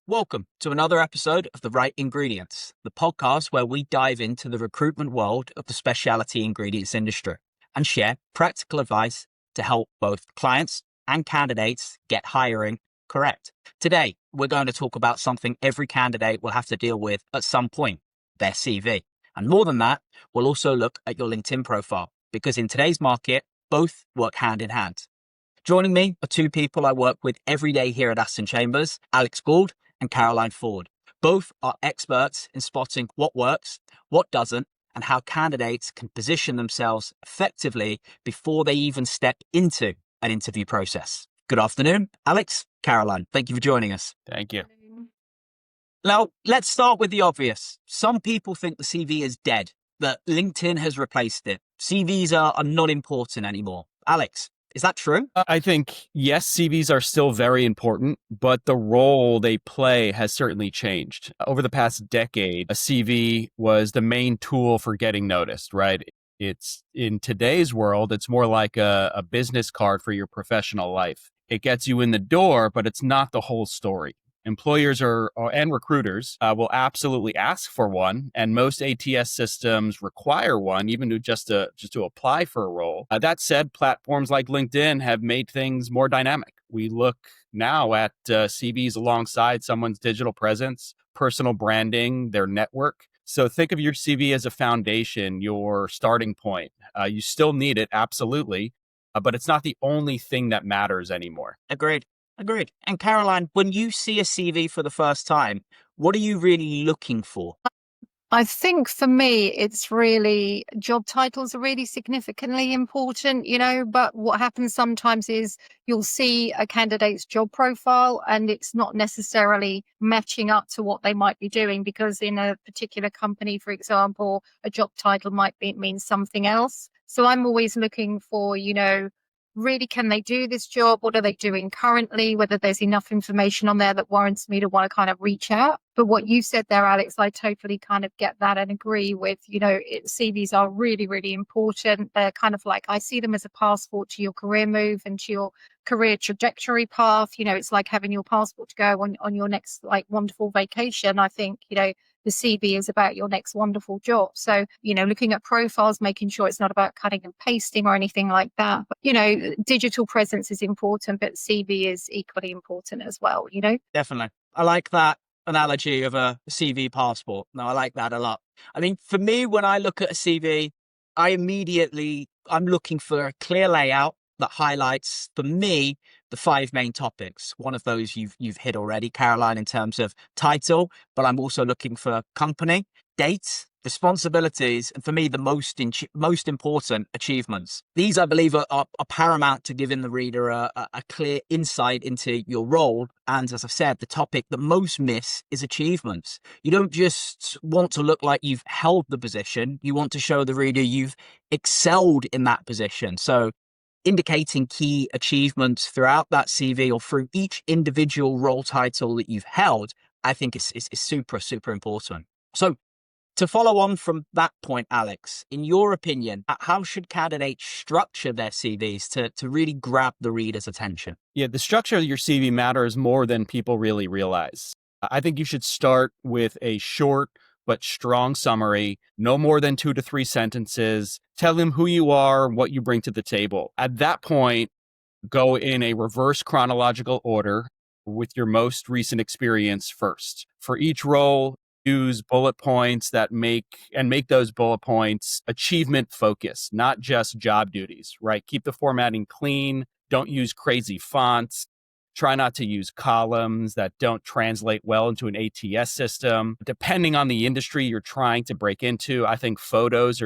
Welcome to another episode of The Right Ingredients, the podcast where we dive into the recruitment world of the specialty ingredients industry and share practical advice to help both clients and candidates get hiring correct. Today, we're going to talk about something every candidate will have to deal with at some point, their CV. And more than that, we'll also look at your LinkedIn profile because in today's market, both work hand in hand. Joining me are two people I work with every day here at Aston Chambers, Alex Gould and Caroline Ford. Both are experts in spotting what works, what doesn't, and how candidates can position themselves effectively before they even step into an interview process. Good afternoon, Alex, Caroline. Thank you for joining us. Thank you. Now, let's start with the obvious. Some people think the CV is dead, that LinkedIn has replaced it. CVs are not important anymore. Alex, is that true? I think, yes, CVs are still very important, but the role they play has certainly changed. Over the past decade, a CV was the main tool for getting noticed, right? It's in today's world, it's more like a business card for your professional life. It gets you in the door, but it's not the whole story. Employers and recruiters will absolutely ask for one, and most ATS systems require one, even just to apply for a role. That said, platforms like LinkedIn have made things more dynamic. We look now at CVs alongside someone's digital presence, personal branding, their network. So think of your CV as a foundation, your starting point. You still need it, absolutely, but it's not the only thing that matters anymore. Agreed. And Caroline, when you see a CV for the first time, what are you really looking for? I think for me, it's really job titles are really significantly important, but what happens sometimes is you'll see a candidate's job profile and it's not necessarily matching up to what they might be doing because in a particular company, for example, a job title might mean something else. So I'm always looking for, really, can they do this job? What are they doing currently? Whether there's enough information on there that warrants me to want to kind of reach out. But what you said there, Alex, I totally kind of get that and agree with, CVs are really, really important. They're kind of like, I see them as a passport to your career move and to your career trajectory path. It's like having your passport to go on your next like wonderful vacation. I think, the CV is about your next wonderful job. So, looking at profiles, making sure it's not about cutting and pasting or anything like that. But, digital presence is important, but CV is equally important as well, Definitely. I like that analogy of a CV passport. No, I like that a lot. I mean, for me, when I look at a CV, I'm looking for a clear layout that highlights, for me, the five main topics. One of those you've hit already, Caroline, in terms of title, but I'm also looking for company, dates, responsibilities, and for me, the most important achievements. These, I believe, are paramount to giving the reader a clear insight into your role. And as I've said, the topic that most miss is achievements. You don't just want to look like you've held the position. You want to show the reader you've excelled in that position. So indicating key achievements throughout that CV or through each individual role title that you've held, I think is super, super important. So to follow on from that point, Alex, in your opinion, how should candidates structure their CVs to really grab the reader's attention? Yeah, the structure of your CV matters more than people really realize. I think you should start with a short but strong summary, no more than 2 to 3 sentences. Tell them who you are, what you bring to the table. At that point, go in a reverse chronological order with your most recent experience first. For each role, use bullet points that make those bullet points achievement focused, not just job duties, right? Keep the formatting clean. Don't use crazy fonts. Try not to use columns that don't translate well into an ATS system. Depending on the industry you're trying to break into, I think photos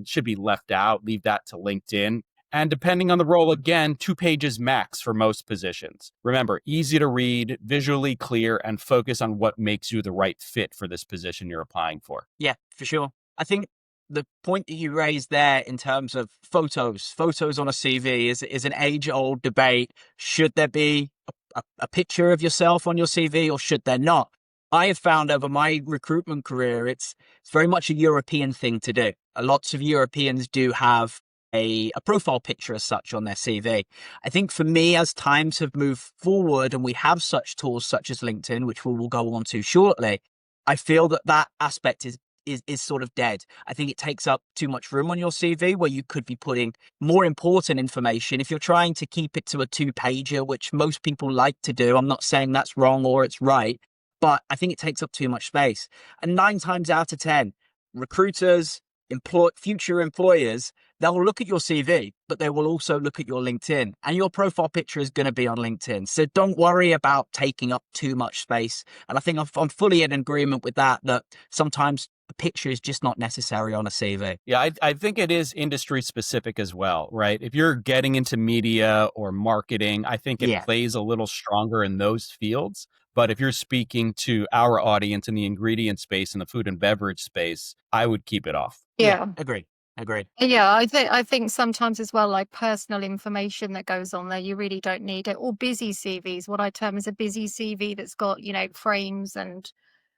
should be left out. Leave that to LinkedIn. And depending on the role, again, 2 pages max for most positions. Remember, easy to read, visually clear, and focus on what makes you the right fit for this position you're applying for. Yeah, for sure. I think the point that you raised there in terms of photos on a CV is an age-old debate. Should there be a picture of yourself on your CV or should there not? I have found over my recruitment career, it's very much a European thing to do. Lots of Europeans do have a profile picture as such on their CV. I think for me, as times have moved forward and we have such tools such as LinkedIn, which we will go on to shortly, I feel that that aspect is sort of dead. I think it takes up too much room on your CV where you could be putting more important information. If you're trying to keep it to a 2-pager, which most people like to do, I'm not saying that's wrong or it's right, but I think it takes up too much space. And 9 times out of 10, recruiters, future employers, they'll look at your CV, but they will also look at your LinkedIn, and your profile picture is going to be on LinkedIn. So don't worry about taking up too much space. And I think I'm fully in agreement with that sometimes a picture is just not necessary on a CV. Yeah, I think it is industry specific as well, right? If you're getting into media or marketing, I think it plays a little stronger in those fields. But if you're speaking to our audience in the ingredient space and the food and beverage space, I would keep it off. Yeah. Agreed. Yeah, I think sometimes as well, like personal information that goes on there, you really don't need it. Or busy CVs, what I term as a busy CV that's got, frames and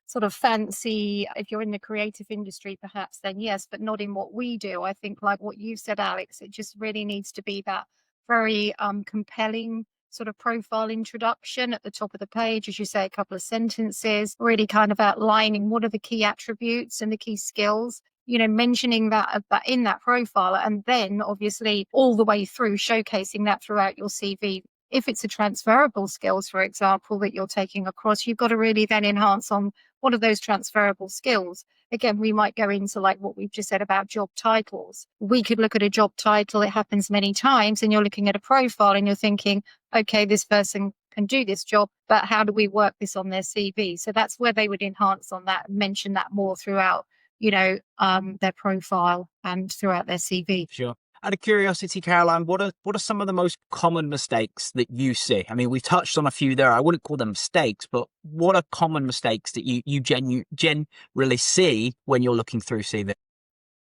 sort of fancy. If you're in the creative industry, perhaps then yes, but not in what we do. I think like what you said, Alex, it just really needs to be that very compelling sort of profile introduction at the top of the page, as you say, a couple of sentences, really kind of outlining what are the key attributes and the key skills, mentioning that in that profile, and then obviously all the way through showcasing that throughout your CV. If it's a transferable skills, for example, that you're taking across, you've got to really then enhance on what are those transferable skills. Again, we might go into like what we've just said about job titles. We could look at a job title, it happens many times, and you're looking at a profile and you're thinking, okay, this person can do this job, but how do we work this on their CV? So that's where they would enhance on that and mention that more throughout, their profile and throughout their CV. Sure. Out of curiosity, Caroline, what are some of the most common mistakes that you see? I mean, we've touched on a few there. I wouldn't call them mistakes, but what are common mistakes that you generally see when you're looking through CV?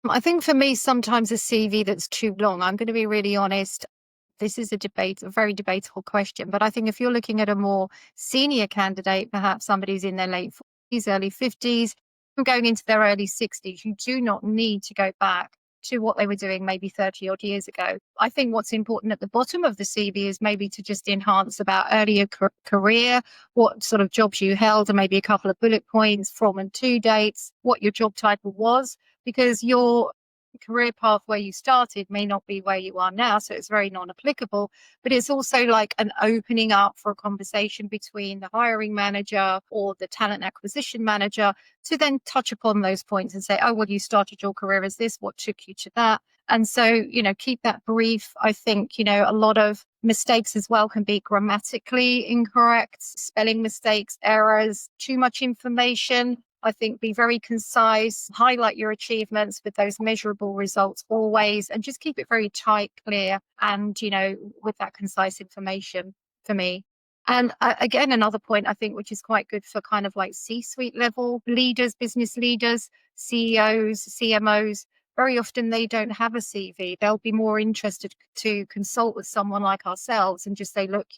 I think for me, sometimes a CV that's too long, I'm going to be really honest. This is a very debatable question, but I think if you're looking at a more senior candidate, perhaps somebody's in their late 40s, early 50s, going into their early 60s, you do not need to go back to what they were doing maybe 30 odd years ago. I think what's important at the bottom of the CV is maybe to just enhance about earlier career, what sort of jobs you held, and maybe a couple of bullet points from and to dates, what your job title was, because your career path where you started may not be where you are now, so it's very non-applicable, but it's also like an opening up for a conversation between the hiring manager or the talent acquisition manager to then touch upon those points and say, oh, well, you started your career as this, what took you to that? And so, keep that brief. I think, a lot of mistakes as well can be grammatically incorrect, spelling mistakes, errors, too much information. I think be very concise, highlight your achievements with those measurable results always, and just keep it very tight, clear, and, with that concise information for me. And again, another point I think, which is quite good for kind of like C-suite level leaders, business leaders, CEOs, CMOs, very often they don't have a CV. They'll be more interested to consult with someone like ourselves and just say, look,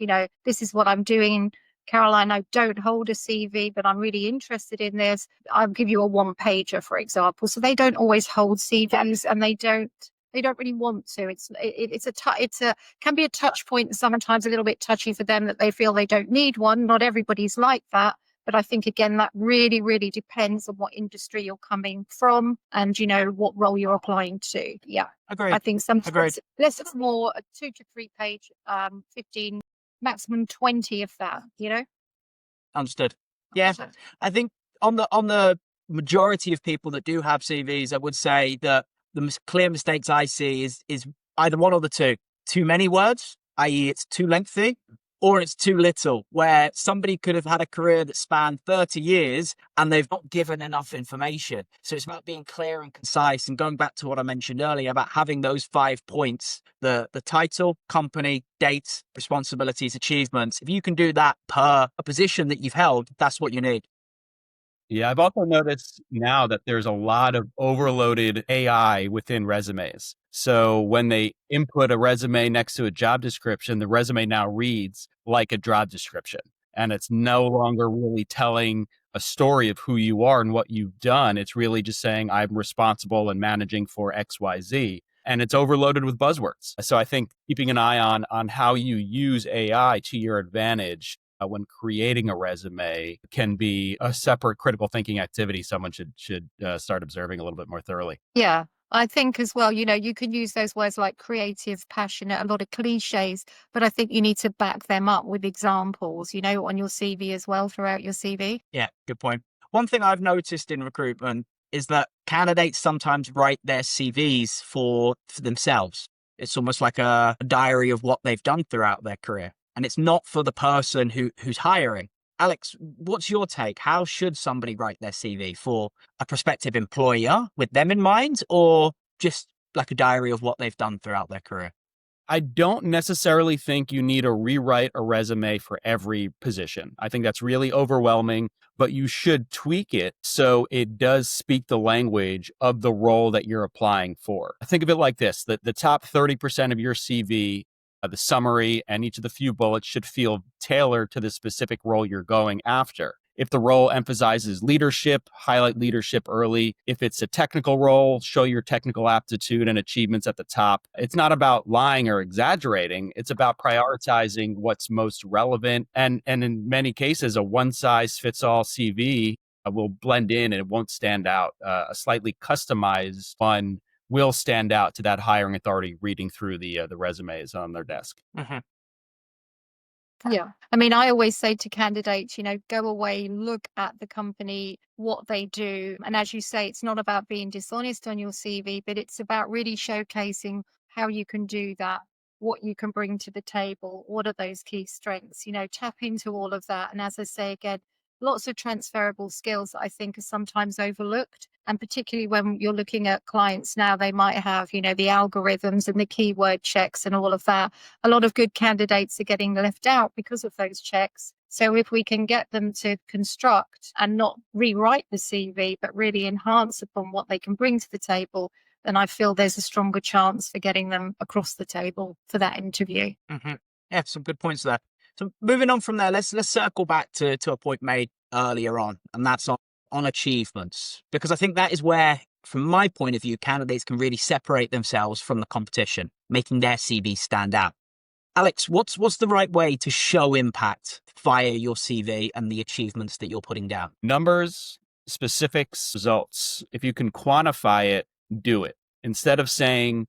this is what I'm doing. Caroline, I don't hold a CV, but I'm really interested in this. I'll give you a 1-pager, for example. So they don't always hold CVs, and they don't really want to. Can be a touch point, sometimes a little bit touchy for them that they feel they don't need one. Not everybody's like that. But I think, again, that really, really depends on what industry you're coming from and, what role you're applying to. Yeah. Agreed. I think sometimes less is more, a 2 to 3 page, 15, maximum 20 of that, Understood. Yeah. I think on the majority of people that do have CVs, I would say that the clear mistakes I see is either one or the two. Too many words, i.e. it's too lengthy, or it's too little, where somebody could have had a career that spanned 30 years and they've not given enough information. So it's about being clear and concise, and going back to what I mentioned earlier about having those 5 points, the title, company, dates, responsibilities, achievements. If you can do that per a position that you've held, that's what you need. Yeah, I've also noticed now that there's a lot of overloaded AI within resumes. So when they input a resume next to a job description, the resume now reads like a job description. And it's no longer really telling a story of who you are and what you've done. It's really just saying I'm responsible and managing for XYZ. and it's overloaded with buzzwords. So I think keeping an eye on how you use AI to your advantage when creating a resume can be a separate critical thinking activity someone should start observing a little bit more thoroughly. Yeah. I think as well, you can use those words like creative, passionate, a lot of cliches, but I think you need to back them up with examples, on your CV as well, throughout your CV. Yeah, good point. One thing I've noticed in recruitment is that candidates sometimes write their CVs for themselves. It's almost like a diary of what they've done throughout their career. And it's not for the person who's hiring. Alex, what's your take? How should somebody write their CV? For a prospective employer with them in mind, or just like a diary of what they've done throughout their career? I don't necessarily think you need to rewrite a resume for every position. I think that's really overwhelming, but you should tweak it so it does speak the language of the role that you're applying for. Think of it like this, that the top 30% of your CV, the summary, and each of the few bullets should feel tailored to the specific role you're going after. If the role emphasizes leadership, highlight leadership early. If it's a technical role, show your technical aptitude and achievements at the top. It's not about lying or exaggerating. It's about prioritizing what's most relevant. And in many cases, a one-size-fits-all CV will blend in and it won't stand out. A slightly customized one will stand out to that hiring authority reading through the resumes on their desk. Mhm. Yeah. I mean, I always say to candidates, go away, look at the company, what they do. And as you say, it's not about being dishonest on your CV, but it's about really showcasing how you can do that, what you can bring to the table, what are those key strengths, tap into all of that. And as I say again, lots of transferable skills that I think are sometimes overlooked. And particularly when you're looking at clients now, they might have, the algorithms and the keyword checks and all of that. A lot of good candidates are getting left out because of those checks. So if we can get them to construct and not rewrite the CV, but really enhance upon what they can bring to the table, then I feel there's a stronger chance for getting them across the table for that interview. Hmm. Yeah, some good points there. So moving on from there, let's circle back to a point made earlier on, and that's on achievements, because I think that is where, from my point of view, candidates can really separate themselves from the competition, making their CV stand out. Alex, what's the right way to show impact via your CV and the achievements that you're putting down? Numbers, specifics, results. If you can quantify it, do it. Instead of saying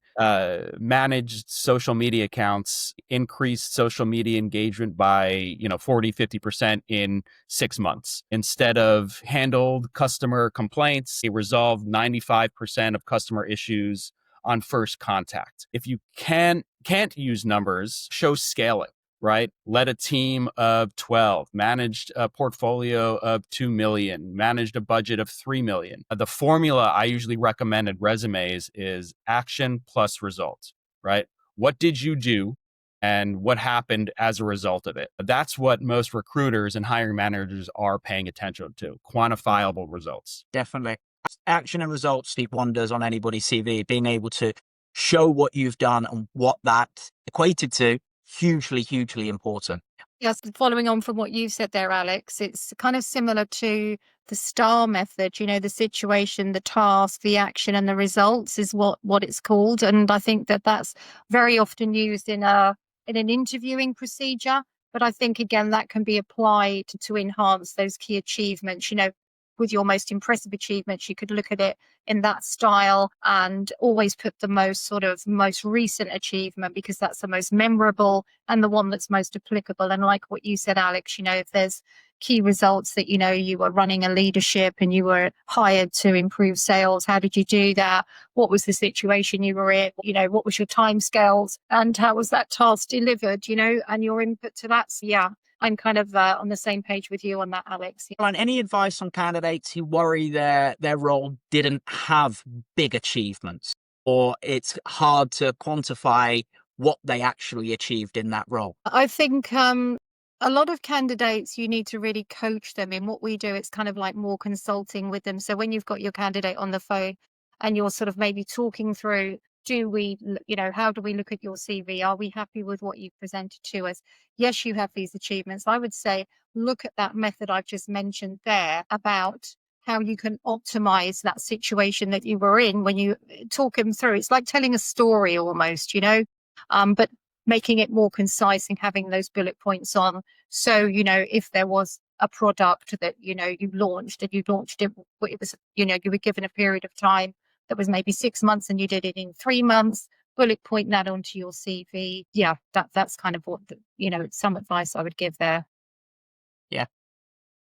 managed social media accounts, increased social media engagement by 40, 50% in 6 months. Instead of handled customer complaints, it resolved 95% of customer issues on first contact. If you can't use numbers, show scaling. Right? Led a team of 12, managed a portfolio of 2 million, managed a budget of 3 million. The formula I usually recommend in resumes is action plus results, right? What did you do and what happened as a result of it? That's what most recruiters and hiring managers are paying attention to, quantifiable results. Definitely. Action and results speak wonders on anybody's CV. Being able to show what you've done and what that equated to, hugely, hugely important. Yes, following on from what you said there, Alex, it's kind of similar to the STAR method, the situation, the task, the action, and the results is what it's called. And I think that that's very often used in an interviewing procedure. But I think, again, that can be applied to enhance those key achievements. With your most impressive achievements, you could look at it in that style and always put the most recent achievement, because that's the most memorable and the one that's most applicable. And like what you said, Alex, if there's key results that, you were running a leadership and you were hired to improve sales, how did you do that? What was the situation you were in? What was your time scales and how was that task delivered, and your input to that. So yeah, I'm kind of on the same page with you on that, Alex. And any advice on candidates who worry their role didn't have big achievements, or it's hard to quantify what they actually achieved in that role? I think a lot of candidates, you need to really coach them. In what we do, it's kind of like more consulting with them. So when you've got your candidate on the phone and you're sort of maybe talking through, how do we look at your CV? Are we happy with what you've presented to us? Yes, you have these achievements. I would say, look at that method I've just mentioned there about how you can optimize that situation that you were in when you talk them through. It's like telling a story almost, but making it more concise and having those bullet points on. So, if there was a product that, you launched and you launched it, it was, you were given a period of time that was maybe 6 months and you did it in 3 months, bullet point that onto your CV. Yeah, that's kind of what, some advice I would give there. Yeah.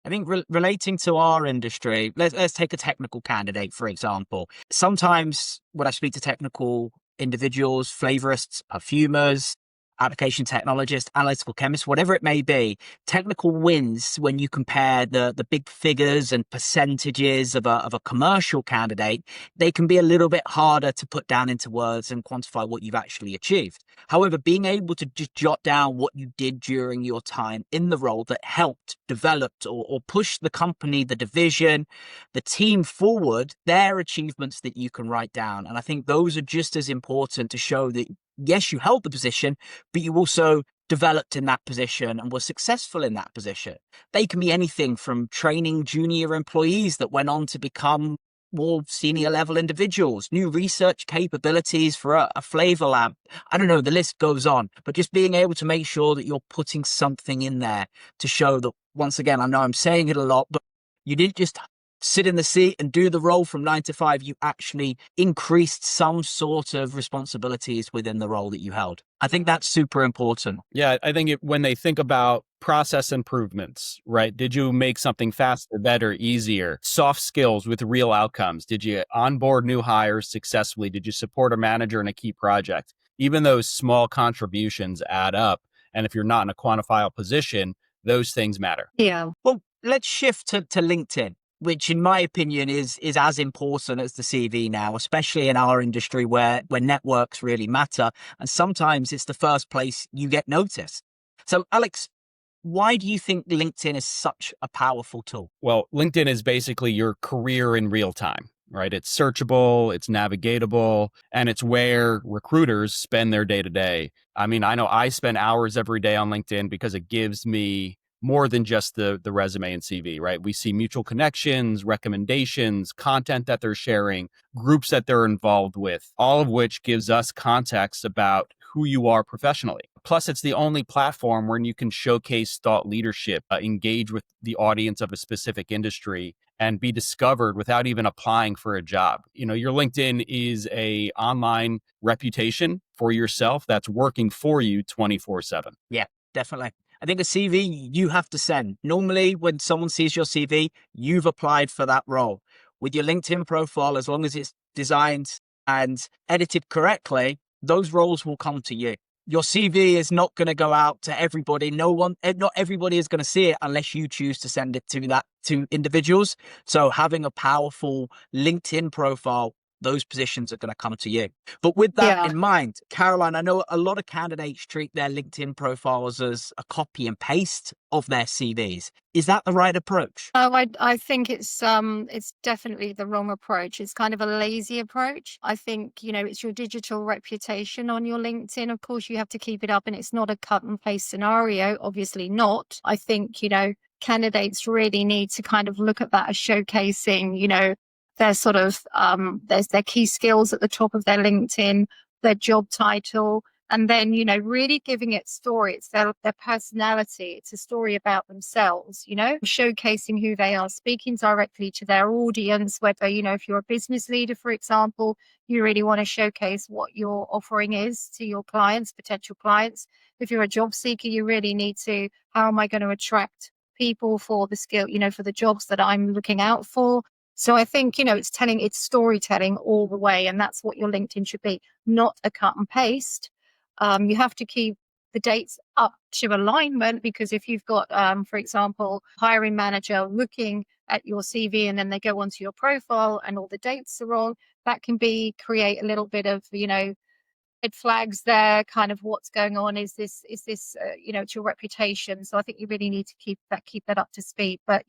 I think relating to our industry, let's take a technical candidate, for example. Sometimes when I speak to technical individuals, flavorists, perfumers, application technologists, analytical chemists, whatever it may be, technical wins when you compare the big figures and percentages of a commercial candidate. They can be a little bit harder to put down into words and quantify what you've actually achieved. However, being able to just jot down what you did during your time in the role that helped, developed, or pushed the company, the division, the team forward, their achievements that you can write down. And I think those are just as important to show that, yes, you held the position, but you also developed in that position and were successful in that position. They can be anything from training junior employees that went on to become more senior level individuals, new research capabilities for a flavor lab. I don't know, the list goes on, but just being able to make sure that you're putting something in there to show that, once again, I know I'm saying it a lot, but you didn't just sit in the seat and do the role from 9 to 5. You actually increased some sort of responsibilities within the role that you held. I think that's super important. Yeah, I think when they think about process improvements, right? Did you make something faster, better, easier? Soft skills with real outcomes. Did you onboard new hires successfully? Did you support a manager in a key project? Even those small contributions add up. And if you're not in a quantifiable position, those things matter. Yeah. Well, let's shift to LinkedIn, which in my opinion is as important as the CV now, especially in our industry where networks really matter. And sometimes it's the first place you get noticed. So Alex, why do you think LinkedIn is such a powerful tool? Well, LinkedIn is basically your career in real time, right? It's searchable, it's navigatable, and it's where recruiters spend their day to day. I mean, I know I spend hours every day on LinkedIn because it gives me more than just the resume and CV, right? We see mutual connections, recommendations, content that they're sharing, groups that they're involved with, all of which gives us context about who you are professionally. Plus, it's the only platform where you can showcase thought leadership, engage with the audience of a specific industry, and be discovered without even applying for a job. Your LinkedIn is a online reputation for yourself that's working for you 24/7. Yeah, definitely. I think a CV you have to send. Normally, when someone sees your CV, you've applied for that role. With your LinkedIn profile, as long as it's designed and edited correctly, those roles will come to you. Your CV is not going to go out to everybody. Not everybody is going to see it unless you choose to send it to individuals. So having a powerful LinkedIn profile, those positions are going to come to you. But with that in mind, Caroline, I know a lot of candidates treat their LinkedIn profiles as a copy and paste of their CVs. Is that the right approach? Oh, I think it's definitely the wrong approach. It's kind of a lazy approach. I think, it's your digital reputation on your LinkedIn. Of course, you have to keep it up, and it's not a cut and paste scenario. Obviously not. I think, candidates really need to kind of look at that as showcasing, their sort of there's their key skills at the top of their LinkedIn, their job title, and then really giving it story. It's their personality. It's a story about themselves, showcasing who they are, speaking directly to their audience. Whether if you're a business leader, for example, you really want to showcase what your offering is to your clients, potential clients. If you're a job seeker, you really need to, how am I going to attract people for the skill, for the jobs that I'm looking out for? So I think, it's storytelling all the way. And that's what your LinkedIn should be, not a cut and paste. You have to keep the dates up to alignment, because if you've got, for example, hiring manager looking at your CV and then they go onto your profile and all the dates are wrong, that can create a little bit of, red flags there, kind of what's going on. Is this, it's your reputation. So I think you really need to keep that up to speed. But,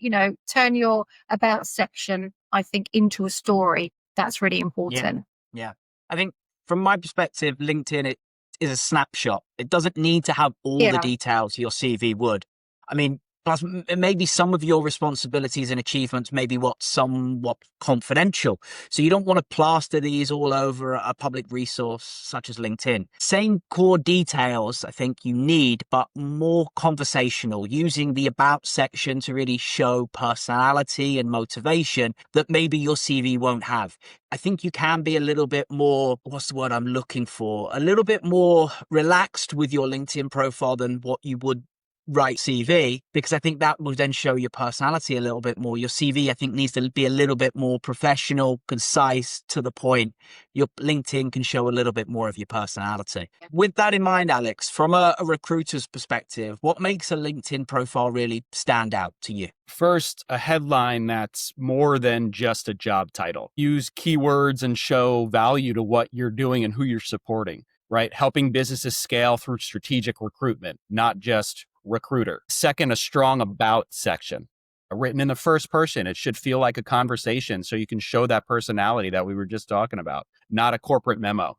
turn your about section, I think, into a story. That's really important. Yeah. I think from my perspective, LinkedIn, it is a snapshot. It doesn't need to have all the details your CV would. I mean, Plus, maybe some of your responsibilities and achievements may be somewhat confidential. So you don't want to plaster these all over a public resource such as LinkedIn. Same core details I think you need, but more conversational, using the about section to really show personality and motivation that maybe your CV won't have. I think you can be a little bit more, what's the word I'm looking for? A little bit more relaxed with your LinkedIn profile than what you would write CV, because I think that will then show your personality a little bit more. Your CV, I think, needs to be a little bit more professional, concise, to the point. Your LinkedIn can show a little bit more of your personality. With that in mind, Alex, from a recruiter's perspective, what makes a LinkedIn profile really stand out to you? First, a headline that's more than just a job title. Use keywords and show value to what you're doing and who you're supporting, right? Helping businesses scale through strategic recruitment, not just recruiter. Second, a strong about section. Written in the first person, it should feel like a conversation so you can show that personality that we were just talking about, not a corporate memo.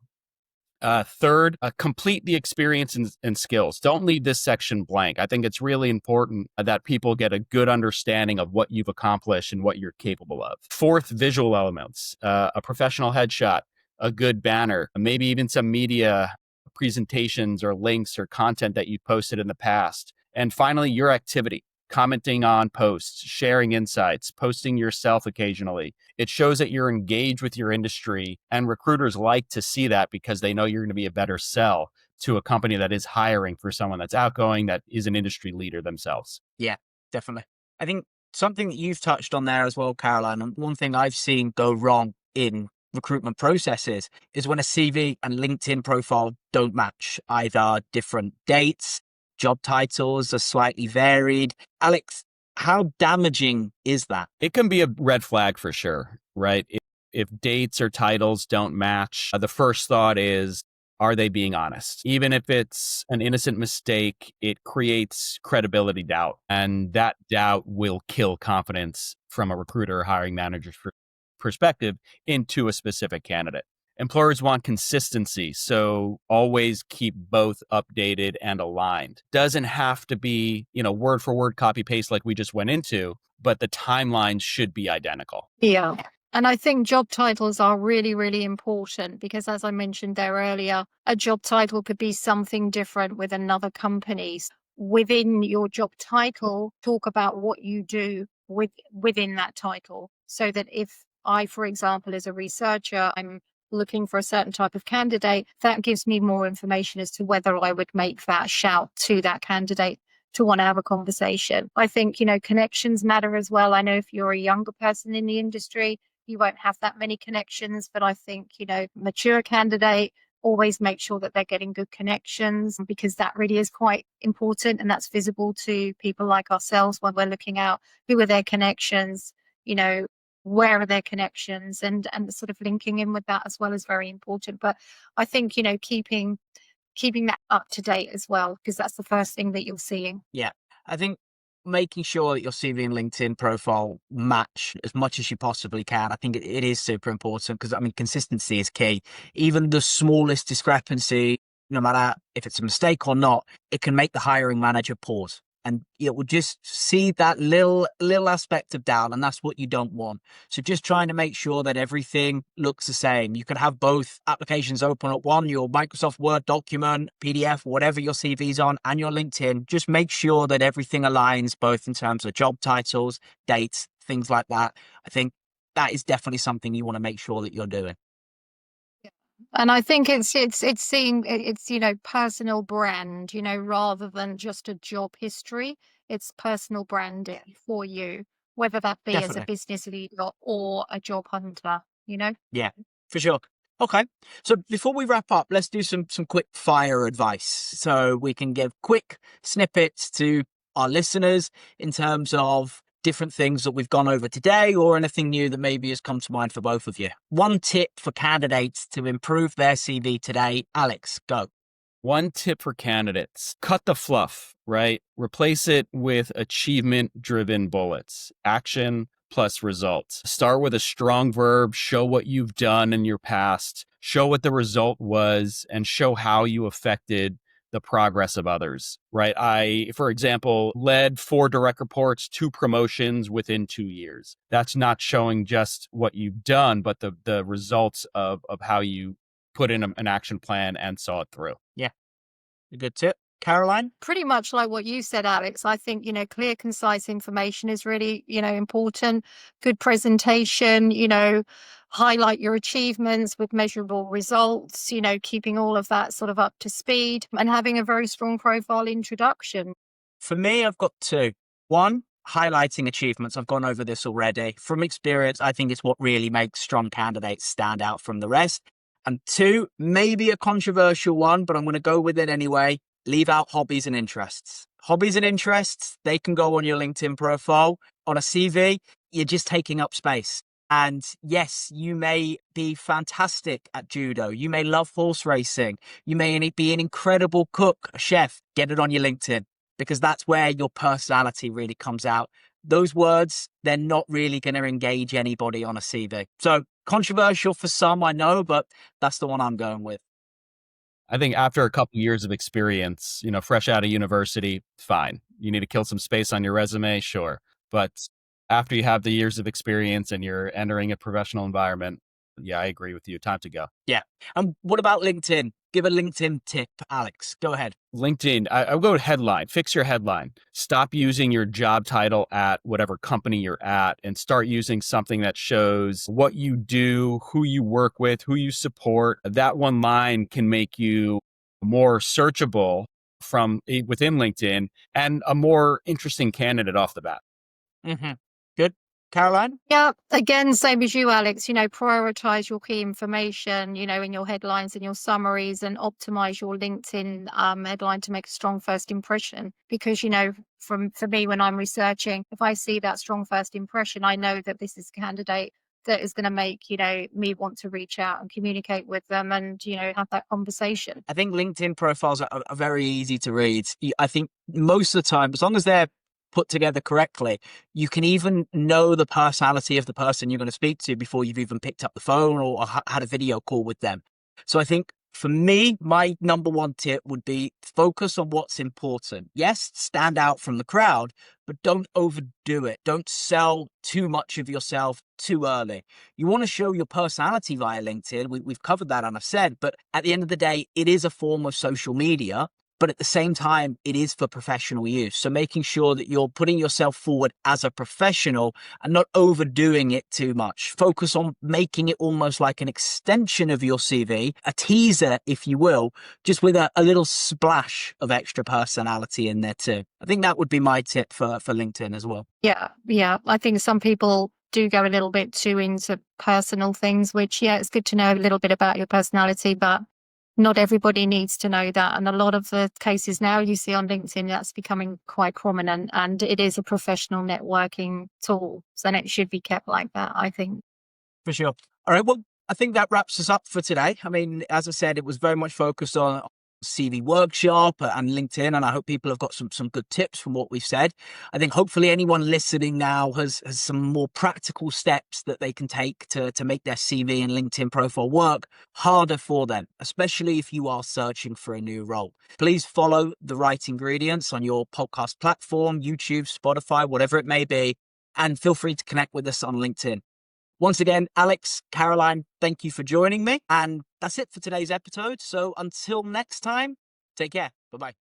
Third, complete the experience and skills. Don't leave this section blank. I think it's really important that people get a good understanding of what you've accomplished and what you're capable of. Fourth, visual elements, a professional headshot, a good banner, maybe even some media presentations or links or content that you've posted in the past. And finally, your activity. Commenting on posts, sharing insights, posting yourself occasionally. It shows that you're engaged with your industry, and recruiters like to see that because they know you're going to be a better sell to a company that is hiring for someone that's outgoing, that is an industry leader themselves. Yeah, definitely. I think something that you've touched on there as well, Caroline, and one thing I've seen go wrong in recruitment processes is when a CV and LinkedIn profile don't match, either different dates, job titles are slightly varied. Alex, how damaging is that? It can be a red flag for sure, right? If dates or titles don't match, the first thought is, are they being honest? Even if it's an innocent mistake, it creates credibility doubt. And that doubt will kill confidence from a recruiter or hiring manager's perspective into a specific candidate. Employers want consistency, so always keep both updated and aligned. Doesn't have to be, word for word copy paste like we just went into, but the timelines should be identical. Yeah. And I think job titles are really, really important because, as I mentioned there earlier, a job title could be something different with another company's. Within your job title, talk about what you do within that title, so that if I, for example, as a researcher, I'm looking for a certain type of candidate, that gives me more information as to whether I would make that shout to that candidate to want to have a conversation. I think, connections matter as well. I know if you're a younger person in the industry, you won't have that many connections, but I think, mature candidate, always make sure that they're getting good connections, because that really is quite important. And that's visible to people like ourselves when we're looking out who are their connections, where are their connections, and sort of linking in with that as well is very important. But I think, keeping that up to date as well, because that's the first thing that you're seeing. Yeah, I think making sure that your CV and LinkedIn profile match as much as you possibly can, I think it is super important, because consistency is key. Even the smallest discrepancy, no matter if it's a mistake or not, it can make the hiring manager pause. And it will just see that little aspect of doubt, and that's what you don't want. So just trying to make sure that everything looks the same. You can have both applications open at one, your Microsoft Word document, PDF, whatever your CV's on, and your LinkedIn. Just make sure that everything aligns, both in terms of job titles, dates, things like that. I think that is definitely something you want to make sure that you're doing. And I think it's seeing it's personal brand, rather than just a job history. It's personal branding for you, whether that be as a Definitely. business leader or a job hunter. Yeah, for sure. Okay. So before we wrap up, let's do some quick fire advice so we can give quick snippets to our listeners in terms of different things that we've gone over today, or anything new that maybe has come to mind for both of you. One tip for candidates to improve their CV today. Alex, go. One tip for candidates: cut the fluff, right? Replace it with achievement-driven bullets. Action plus results. Start with a strong verb, show what you've done in your past, show what the result was, and show how you affected the progress of others, right? I, for example, led 4 direct reports, 2 promotions within 2 years. That's not showing just what you've done, but the results of how you put in an action plan and saw it through. Yeah, a good tip. Caroline? Pretty much like what you said, Alex. I think, clear, concise information is really, important. Good presentation, highlight your achievements with measurable results, keeping all of that sort of up to speed and having a very strong profile introduction. For me, I've got 2. One, highlighting achievements. I've gone over this already. From experience, I think it's what really makes strong candidates stand out from the rest. And 2, maybe a controversial one, but I'm going to go with it anyway. Leave out hobbies and interests. Hobbies and interests, they can go on your LinkedIn profile. On a CV, you're just taking up space. And yes, you may be fantastic at judo. You may love horse racing. You may be an incredible cook, a chef. Get it on your LinkedIn, because that's where your personality really comes out. Those words, they're not really going to engage anybody on a CV. So controversial for some, I know, but that's the one I'm going with. I think after a couple years of experience, fresh out of university, fine. You need to kill some space on your resume, sure. But after you have the years of experience and you're entering a professional environment, yeah, I agree with you. Time to go. Yeah. And what about LinkedIn? Give a LinkedIn tip, Alex. Go ahead. LinkedIn, I'll go with headline. Fix your headline. Stop using your job title at whatever company you're at and start using something that shows what you do, who you work with, who you support. That one line can make you more searchable from within LinkedIn and a more interesting candidate off the bat. Mm-hmm. Good. Caroline? Yeah, again, same as you, Alex, prioritize your key information, in your headlines and your summaries, and optimize your LinkedIn headline to make a strong first impression. Because, for me, when I'm researching, if I see that strong first impression, I know that this is a candidate that is going to make, me want to reach out and communicate with them and, have that conversation. I think LinkedIn profiles are very easy to read. I think most of the time, as long as they're put together correctly, you can even know the personality of the person you're going to speak to before you've even picked up the phone or had a video call with them. So I think for me, my number one tip would be focus on what's important. Yes, stand out from the crowd, but don't overdo it. Don't sell too much of yourself too early. You want to show your personality via LinkedIn. We've covered that, and I've said, but at the end of the day, it is a form of social media. But at the same time, it is for professional use. So making sure that you're putting yourself forward as a professional and not overdoing it too much. Focus on making it almost like an extension of your CV, a teaser, if you will, just with a little splash of extra personality in there too. I think that would be my tip for LinkedIn as well. Yeah. I think some people do go a little bit too into personal things, which, it's good to know a little bit about your personality, but not everybody needs to know that. And a lot of the cases now you see on LinkedIn, that's becoming quite prominent, and it is a professional networking tool. And it should be kept like that, I think. For sure. All right. Well, I think that wraps us up for today. I mean, as I said, it was very much focused on CV workshop and LinkedIn, and I hope people have got some good tips from what we've said. I think hopefully anyone listening now has some more practical steps that they can take to make their CV and LinkedIn profile work harder for them, especially if you are searching for a new role. Please follow the right ingredients on your podcast platform, YouTube, Spotify, whatever it may be, and feel free to connect with us on LinkedIn. Once again, Alex, Caroline, thank you for joining me. And that's it for today's episode. So until next time, take care. Bye-bye.